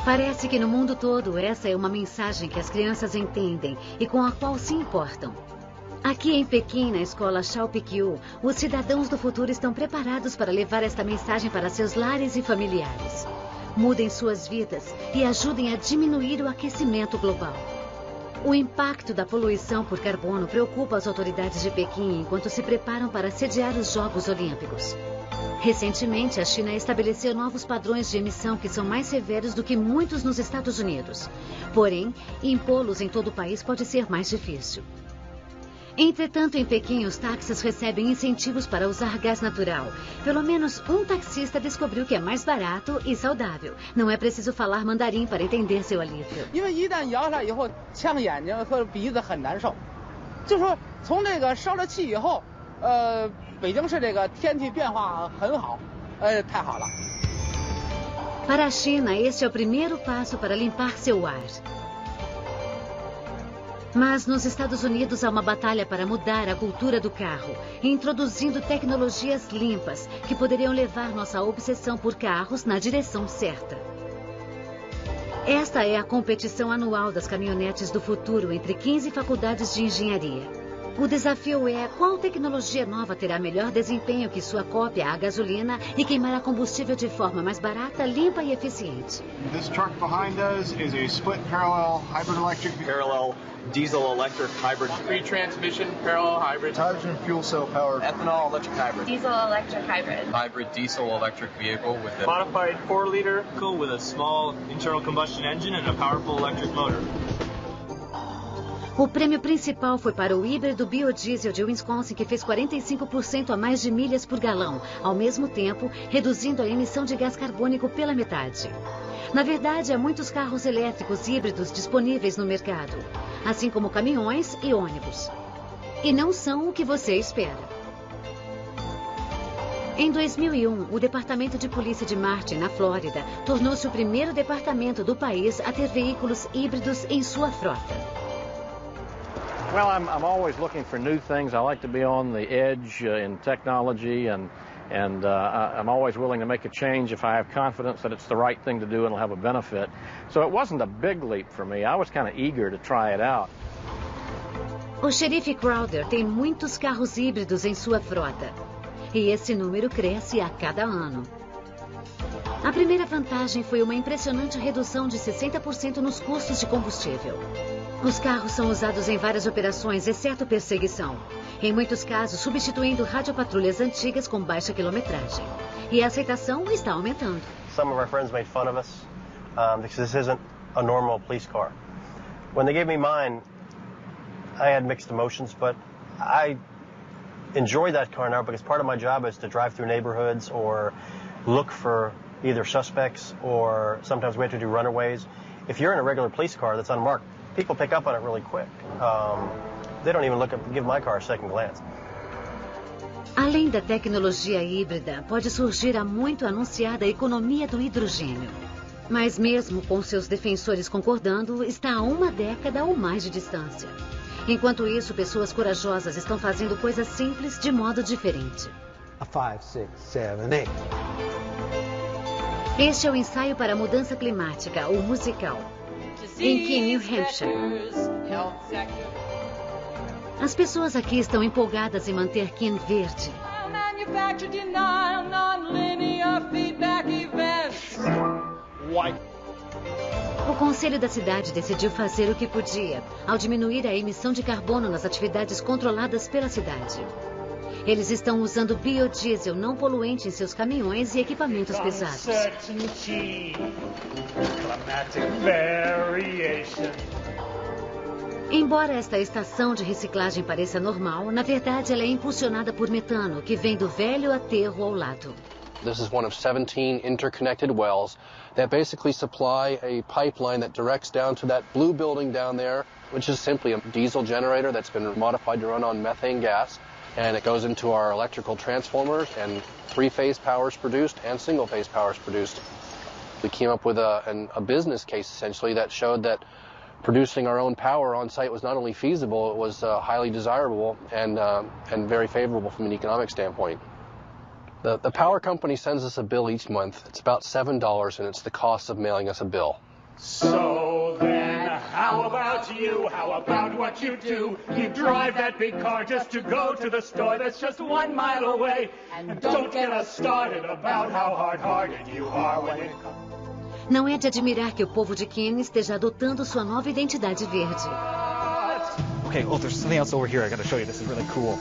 Parece que no mundo todo essa é uma mensagem que as crianças entendem e com a qual se importam. Aqui em Pequim, na escola Xiaopikyu, os cidadãos do futuro estão preparados para levar esta mensagem para seus lares e familiares. Mudem suas vidas e ajudem a diminuir o aquecimento global. O impacto da poluição por carbono preocupa as autoridades de Pequim enquanto se preparam para sediar os Jogos Olímpicos. Recentemente, a China estabeleceu novos padrões de emissão que são mais severos do que muitos nos Estados Unidos. Porém, impô-los em todo o país pode ser mais difícil. Entretanto, em Pequim, os táxis recebem incentivos para usar gás natural. Pelo menos um taxista descobriu que é mais barato e saudável. Não é preciso falar mandarim para entender seu alívio. Para a China, este é o primeiro passo para limpar seu ar. Mas nos Estados Unidos há uma batalha para mudar a cultura do carro, introduzindo tecnologias limpas que poderiam levar nossa obsessão por carros na direção certa. Esta é a competição anual das caminhonetes do futuro entre 15 faculdades de engenharia. O desafio é qual tecnologia nova terá melhor desempenho que sua cópia a gasolina e queimará combustível de forma mais barata, limpa e eficiente. This truck behind us is a split parallel hybrid electric diesel electric hybrid. Free transmission parallel hybrid. Hydrogen fuel cell powered. Ethanol electric hybrid. Diesel electric hybrid. Hybrid diesel electric vehicle with a modified 4-liter vehicle with a small internal combustion engine and a powerful electric motor. O prêmio principal foi para o híbrido biodiesel de Wisconsin, que fez 45% a mais de milhas por galão, ao mesmo tempo reduzindo a emissão de gás carbônico pela metade. Na verdade, há muitos carros elétricos híbridos disponíveis no mercado, assim como caminhões e ônibus. E não são o que você espera. Em 2001, o Departamento de Polícia de Martin, na Flórida, tornou-se o primeiro departamento do país a ter veículos híbridos em sua frota. Well, I'm always looking for new things. I like to be on the edge in technology, and I'm always willing to make a change if I have confidence that it's the right thing to do and it'll have a benefit. So it wasn't a big leap for me. I was kind of eager to try it out. O xerife Crowder tem muitos carros híbridos em sua frota. E esse número cresce a cada ano. A primeira vantagem foi uma impressionante redução de 60% nos custos de combustível. Os carros são usados em várias operações, exceto perseguição. Em muitos casos, substituindo radiopatrulhas antigas com baixa quilometragem. E a aceitação está aumentando. Some of our friends made fun of us because this isn't a normal police car. When they gave me mine, I had mixed emotions, but I enjoy that car now because part of my job is to drive through neighborhoods or look for either suspects or sometimes we have to do runaways. If you're in a regular police car that's unmarked, people pick up on it really quick. They don't even give my car a second glance. Além da tecnologia híbrida, pode surgir a muito anunciada economia do hidrogênio. Mas mesmo com seus defensores concordando, está a uma década ou mais de distância. Enquanto isso, pessoas corajosas estão fazendo coisas simples de modo diferente. 5, 6, 7, 8. Este é o ensaio para a mudança climática, o musical. Em Keene, New Hampshire. As pessoas aqui estão empolgadas em manter Keene verde. O conselho da cidade decidiu fazer o que podia, ao diminuir a emissão de carbono nas atividades controladas pela cidade. Eles estão usando biodiesel não poluente em seus caminhões e equipamentos pesados. Embora esta estação de reciclagem pareça normal, na verdade ela é impulsionada por metano, que vem do velho aterro ao lado. This is one of 17 interconnected wells that basically supply a pipeline that directs down to that blue building down there, which is simply a diesel generator that's been modified to run on methane gas. And it goes into our electrical transformers, and three-phase power is produced and single-phase power is produced. We came up with a business case, essentially, that showed that producing our own power on site was not only feasible, it was highly desirable and very favorable from an economic standpoint. The power company sends us a bill each month. It's about $7, and it's the cost of mailing us a bill. So then, how about you? How about what you do? You drive that big car just to go to the store that's just 1 mile away. And don't get us started about how hard-hearted you are when it comes. Não é de admirar que o povo de Keene esteja adotando sua nova identidade verde. Okay, oh, there's something else over here I gotta show you. This is really cool.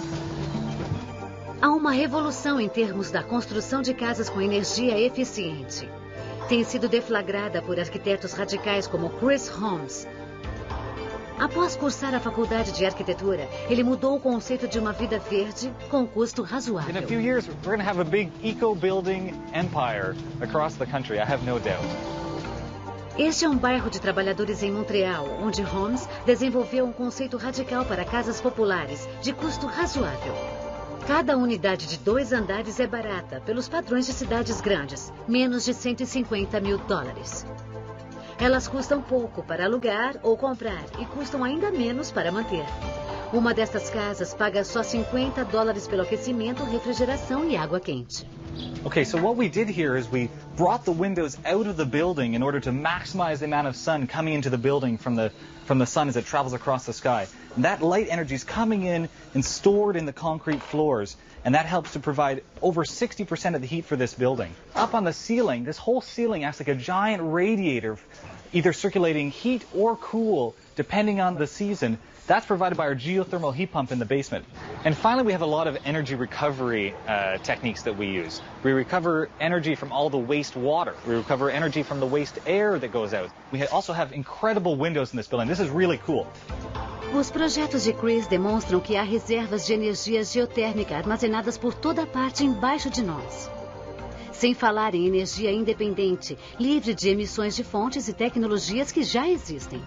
Há uma revolução em termos da construção de casas com energia eficiente. Tem sido deflagrada por arquitetos radicais como Chris Holmes. Após cursar a faculdade de arquitetura, ele mudou o conceito de uma vida verde com custo razoável. In a few years, we're going to have a big eco-building empire across the country, I have no doubt. Este é um bairro de trabalhadores em Montreal, onde Holmes desenvolveu um conceito radical para casas populares, de custo razoável. Cada unidade de 2 andares é barata, pelos padrões de cidades grandes, menos de $150 mil. Elas custam pouco para alugar ou comprar e custam ainda menos para manter. Uma destas casas paga só $50 pelo aquecimento, refrigeração e água quente. Okay, so what we did here is we brought the windows out of the building in order to maximize the amount of sun coming into the building from the sun as it travels across the sky. And that light energy is coming in and stored in the concrete floors, and that helps to provide over 60% of the heat for this building. Up on the ceiling, this whole ceiling acts like a giant radiator, either circulating heat or cool, depending on the season. That's provided by our geothermal heat pump in the basement. And finally, we have a lot of energy recovery techniques that we use. We recover energy from all the waste water. We recover energy from the waste air that goes out. We also have incredible windows in this building. This is really cool. Os projetos de Chris demonstram que há reservas de energia geotérmica armazenadas por toda parte embaixo de nós. Sem falar em energia independente, livre de emissões de fontes e tecnologias que já existem.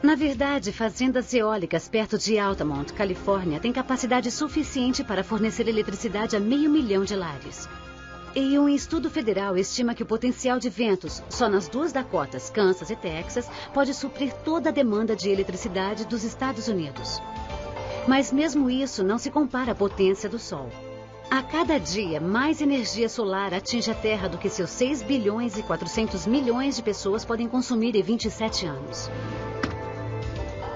Na verdade, fazendas eólicas perto de Altamont, Califórnia, têm capacidade suficiente para fornecer eletricidade a 500.000 de lares. E um estudo federal estima que o potencial de ventos, só nas 2 Dakotas, Kansas e Texas, pode suprir toda a demanda de eletricidade dos Estados Unidos. Mas mesmo isso não se compara à potência do Sol. A cada dia, mais energia solar atinge a Terra do que seus 6 bilhões e 400 milhões de pessoas podem consumir em 27 anos.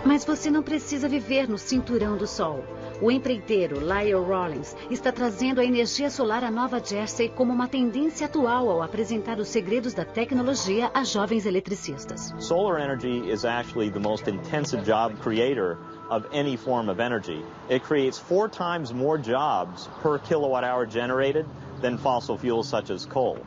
Mas você não precisa viver no cinturão do Sol. O empreiteiro Lyle Rollins está trazendo a energia solar à Nova Jersey como uma tendência atual ao apresentar os segredos da tecnologia a jovens eletricistas. Solar energy is actually the most intensive job creator of any form of energy. It creates 4 times more jobs per kilowatt hour generated than fossil fuels such as coal.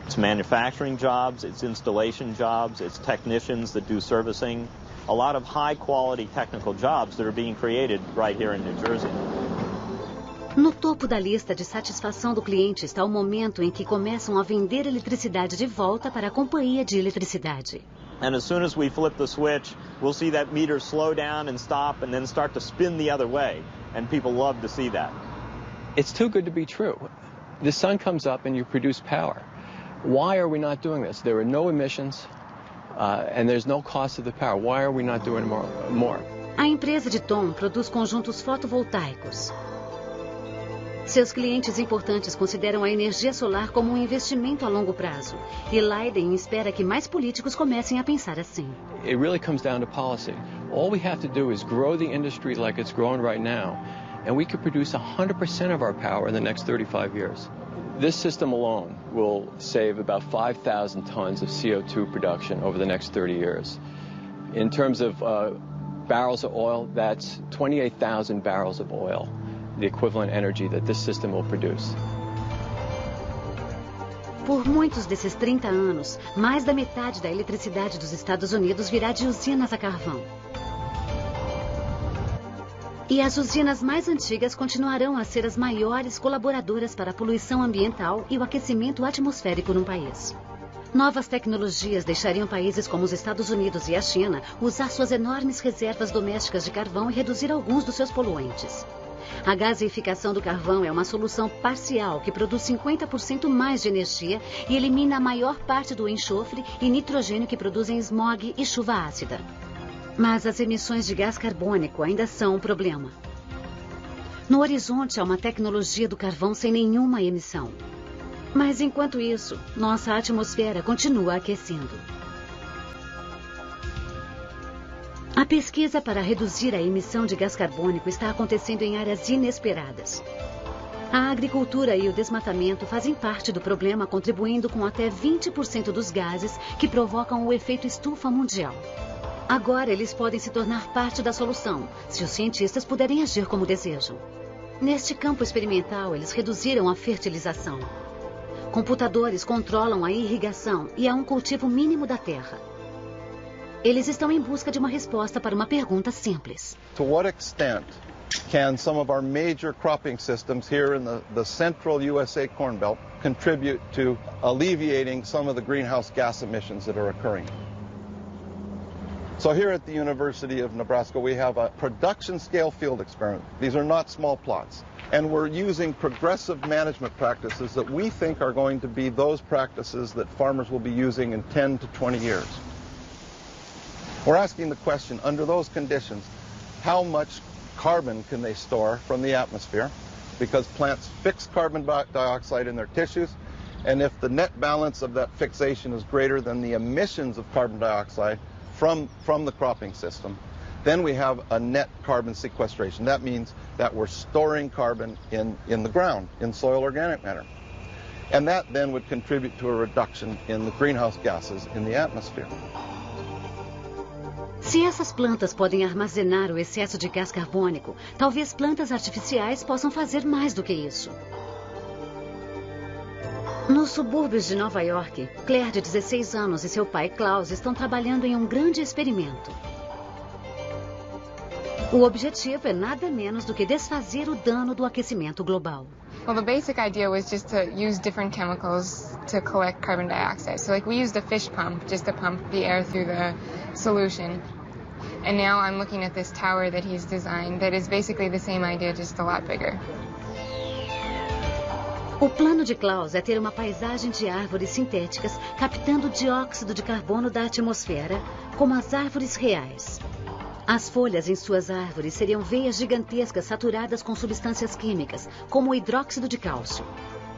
It's manufacturing jobs, it's installation jobs, it's technicians that do servicing. A lot of high-quality technical jobs that are being created right here in New Jersey. No topo da lista de satisfação do cliente está o momento em que começam a vender eletricidade de volta para a companhia de eletricidade. And as soon as we flip the switch, we'll see that meter slow down and stop and then start to spin the other way. And people love to see that. It's too good to be true. The sun comes up and you produce power. Why are we not doing this? There are no emissions. And there's no cost of the power. Why are we not doing more? A empresa de Tom produz conjuntos fotovoltaicos. Seus clientes importantes consideram a energia solar como um investimento a longo prazo. E Leiden espera que mais políticos comecem a pensar assim. It really comes down to policy. All we have to do is grow the industry like it's growing right now, and we could produce 100% of our power in the next 35 years. This system alone will save about 5,000 tons of CO2 production over the next 30 years. In terms of barrels of oil, that's 28,000 barrels of oil, the equivalent energy that this system will produce. Por muitos desses 30 anos, mais da metade da eletricidade dos Estados Unidos virá de usinas a carvão. E as usinas mais antigas continuarão a ser as maiores colaboradoras para a poluição ambiental e o aquecimento atmosférico num país. Novas tecnologias deixariam países como os Estados Unidos e a China usar suas enormes reservas domésticas de carvão e reduzir alguns dos seus poluentes. A gaseificação do carvão é uma solução parcial que produz 50% mais de energia e elimina a maior parte do enxofre e nitrogênio que produzem smog e chuva ácida. Mas as emissões de gás carbônico ainda são um problema. No horizonte há uma tecnologia do carvão sem nenhuma emissão. Mas enquanto isso, nossa atmosfera continua aquecendo. A pesquisa para reduzir a emissão de gás carbônico está acontecendo em áreas inesperadas. A agricultura e o desmatamento fazem parte do problema, contribuindo com até 20% dos gases que provocam o efeito estufa mundial. Agora eles podem se tornar parte da solução, se os cientistas puderem agir como desejam. Neste campo experimental, eles reduziram a fertilização. Computadores controlam a irrigação e há um cultivo mínimo da terra. Eles estão em busca de uma resposta para uma pergunta simples. To what extent can some of our major cropping systems here in the central USA Corn Belt contribute to alleviating some of the greenhouse gas emissions that are occurring? So here at the University of Nebraska, we have a production scale field experiment. These are not small plots. And we're using progressive management practices that we think are going to be those practices that farmers will be using in 10 to 20 years. We're asking the question, under those conditions, how much carbon can they store from the atmosphere? Because plants fix carbon dioxide in their tissues, and if the net balance of that fixation is greater than the emissions of carbon dioxide from the cropping system, then we have a net carbon sequestration. That means that we're storing carbon in the ground, in soil organic matter. And that then would contribute to a reduction in the greenhouse gases in the atmosphere. Se essas plantas podem armazenar o excesso de gás carbônico, talvez plantas artificiais possam fazer mais do que isso. Nos subúrbios de Nova York, Claire, de 16 anos, e seu pai, Klaus, estão trabalhando em um grande experimento. O objetivo é nada menos do que desfazer o dano do aquecimento global. Well, the basic idea was just to use different chemicals to collect carbon dioxide. So like we used a fish pump just to pump the air through the solution. And now I'm looking at this tower that he's designed that is basically the same idea, just a lot bigger. O plano de Klaus é ter uma paisagem de árvores sintéticas captando dióxido de carbono da atmosfera, como as árvores reais. As folhas em suas árvores seriam veias gigantescas saturadas com substâncias químicas, como o hidróxido de cálcio.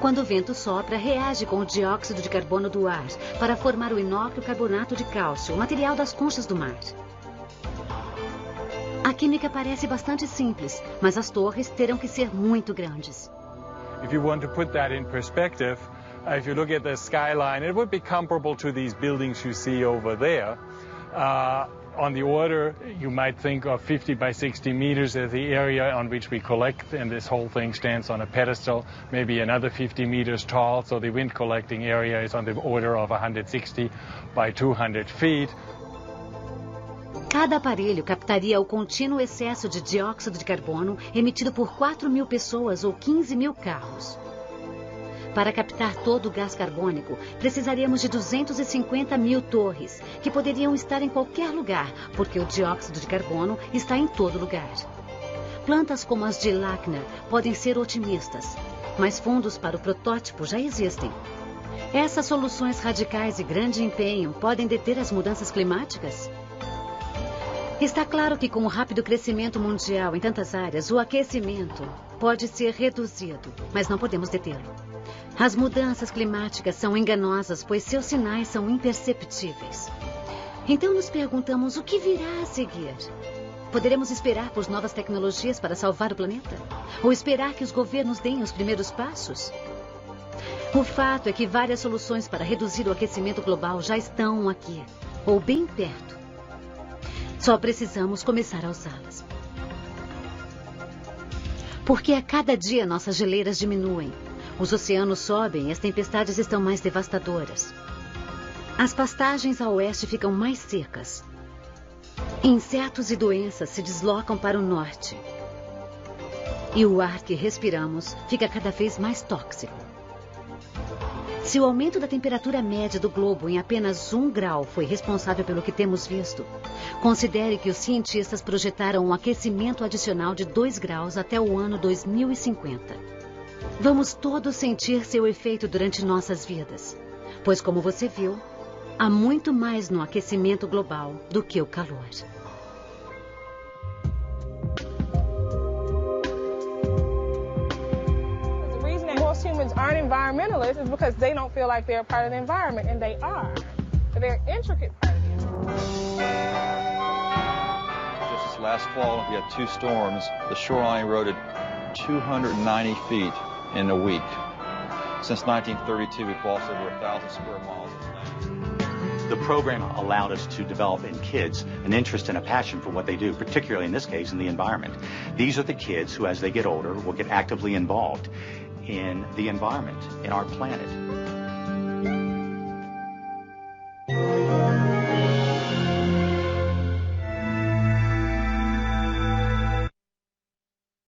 Quando o vento sopra, reage com o dióxido de carbono do ar para formar o inócuo carbonato de cálcio, o material das conchas do mar. A química parece bastante simples, mas as torres terão que ser muito grandes. If you want to put that in perspective, if you look at the skyline, it would be comparable to these buildings you see over there. On the order, you might think of 50 by 60 meters as the area on which we collect, and this whole thing stands on a pedestal, maybe another 50 meters tall, so the wind collecting area is on the order of 160 by 200 feet. Cada aparelho captaria o contínuo excesso de dióxido de carbono emitido por 4.000 pessoas ou 15.000 carros. Para captar todo o gás carbônico, precisaríamos de 250.000 torres, que poderiam estar em qualquer lugar, porque o dióxido de carbono está em todo lugar. Plantas como as de Lachner podem ser otimistas, mas fundos para o protótipo já existem. Essas soluções radicais e grande empenho podem deter as mudanças climáticas? Está claro que com o rápido crescimento mundial em tantas áreas, o aquecimento pode ser reduzido, mas não podemos detê-lo. As mudanças climáticas são enganosas, pois seus sinais são imperceptíveis. Então nos perguntamos o que virá a seguir. Poderemos esperar por novas tecnologias para salvar o planeta? Ou esperar que os governos deem os primeiros passos? O fato é que várias soluções para reduzir o aquecimento global já estão aqui, ou bem perto. Só precisamos começar a usá-las. Porque a cada dia nossas geleiras diminuem. Os oceanos sobem e as tempestades estão mais devastadoras. As pastagens a oeste ficam mais secas. Insetos e doenças se deslocam para o norte. E o ar que respiramos fica cada vez mais tóxico. Se o aumento da temperatura média do globo em apenas 1 grau foi responsável pelo que temos visto, considere que os cientistas projetaram um aquecimento adicional de 2 graus até o ano 2050. Vamos todos sentir seu efeito durante nossas vidas, pois, como você viu, há muito mais no aquecimento global do que o calor. Most humans aren't environmentalists is because they don't feel like they're a part of the environment, and they are. They're an intricate part of the environment. Just this last fall, we had 2 storms. The shoreline eroded 290 feet in a week. Since 1932, we've lost over 1,000 square miles of land. The program allowed us to develop in kids an interest and a passion for what they do, particularly in this case in the environment. These are the kids who, as they get older, will get actively involved in the environment, in our planet.